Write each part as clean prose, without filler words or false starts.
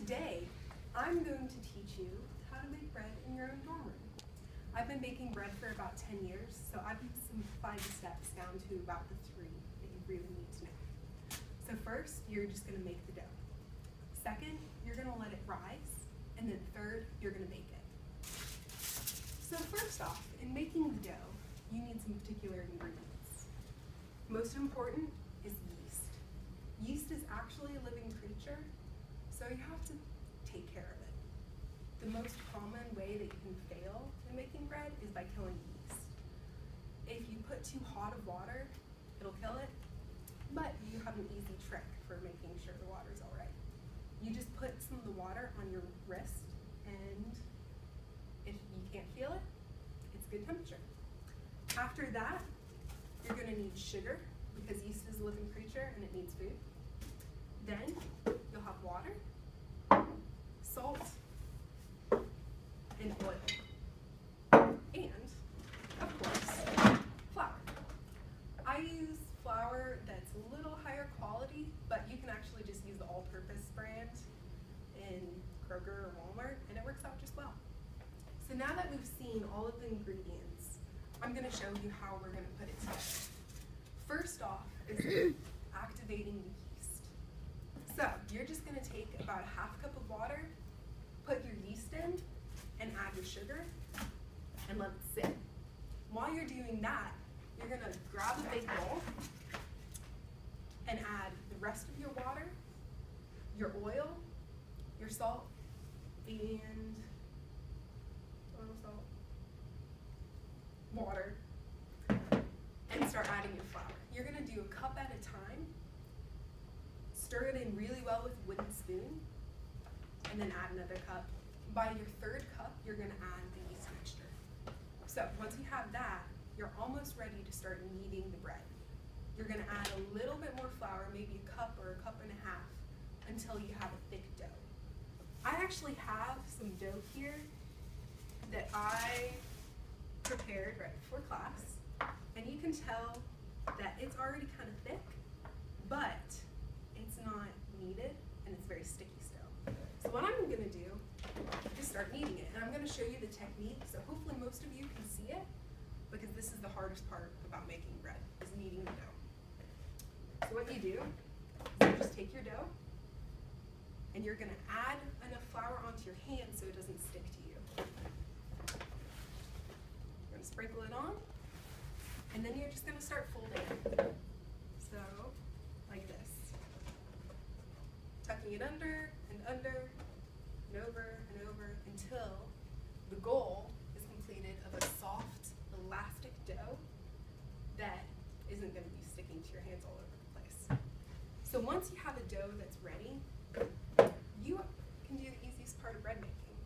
Today, I'm going to teach you how to make bread in your own dorm room. I've been baking bread for about 10 years, so I've simplified the steps down to about the 3 that you really need to know. So first, you're just going to make the dough. Second, you're going to let it rise. And then third, you're going to bake it. So first off, in making the dough, you need some particular ingredients. Most important is yeast. Yeast is actually a living creature, so you have to take care of it. The most common way that you can fail in making bread is by killing yeast. If you put too hot of water, it'll kill it, but you have an easy trick for making sure the water's all right. You just put some of the water on your wrist, and if you can't feel it, it's good temperature. After that, you're going to need sugar, because yeast is a living creature and it needs food. Then you'll have water, salt, and oil. And, of course, flour. I use flour that's a little higher quality, but you can actually just use the all-purpose brand in Kroger or Walmart, and it works out just well. So now that we've seen all of the ingredients, I'm going to show you how we're going to put it together. First off is activating the yeast. So you're just going to take about a half cup of water, put your yeast in, and add your sugar, and let it sit. While you're doing that, you're going to grab a big bowl and add the rest of your water, your oil, your salt, and water, and start adding your flour. You're going to do a cup at a time, stir it in really well with a wooden spoon, and then add another cup. By your third cup, you're going to add the yeast mixture. So once you have that, you're almost ready to start kneading the bread. You're going to add a little bit more flour, maybe a cup or a cup and a half, until you have a thick dough. I actually have some dough here that I prepared right before class, and you can tell that it's already kind of thick, but it's not kneaded, and it's very sticky still. So what I'm going to do is start kneading it, and I'm going to show you the technique, so hopefully most of you can see it, because this is the hardest part about making bread, is kneading the dough. So what you do is you just take your dough, and you're going to add enough flour onto your hand so it doesn't stick to you. You're going to sprinkle it on, and then you're just going to start folding. So, like this. Tucking it under and under and over and over until the goal is completed of a soft, elastic dough that isn't going to be sticking to your hands all over the place. So once you have a dough that's ready, you can do the easiest part of bread making.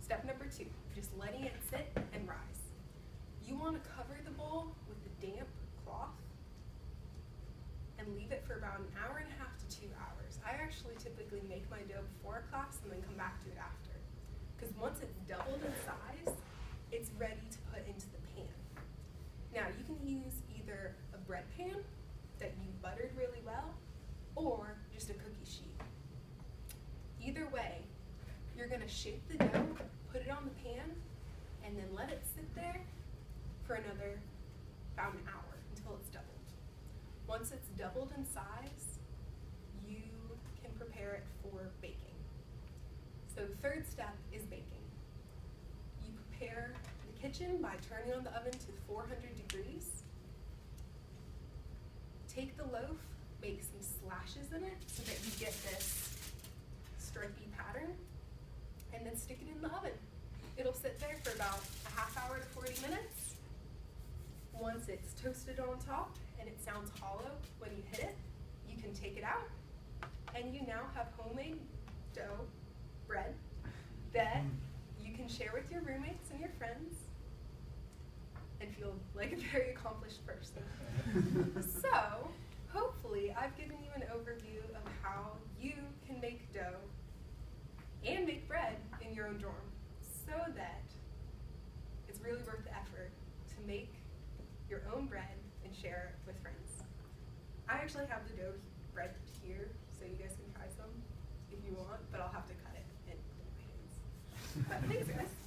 Step number 2, just letting it sit and rise. You want to cover the bowl with a damp cloth and leave it for about 1.5 hours to 2 hours. I actually typically make my dough before a class and then come back to it after. Because once it's doubled in size, it's ready to put into the pan. Now you can use either a bread pan that you buttered really well, or just a cookie sheet. Either way, you're going to shape the dough, put it on the pan, and then let it sit there for another about 1 hour until it's doubled. Once it's doubled in size, you can prepare it for baking. So the third step is baking. You prepare the kitchen by turning on the oven to 400 degrees. Take the loaf, make some slashes in it so that you get this stripy pattern, and then stick it in the oven. It'll sit there for about a half hour to 40 minutes. Once it's toasted on top and it sounds hollow when you hit it, you can take it out, and you now have homemade dough bread that you can share with your roommates and your friends and feel like a very accomplished person. So hopefully I've given you an overview of how you can make dough and make bread in your own dorm, so that it's really worth the effort to make your own bread and share it with friends. I actually have the dough bread here, so you guys can try some if you want, but I'll have to cut it. Thanks, guys.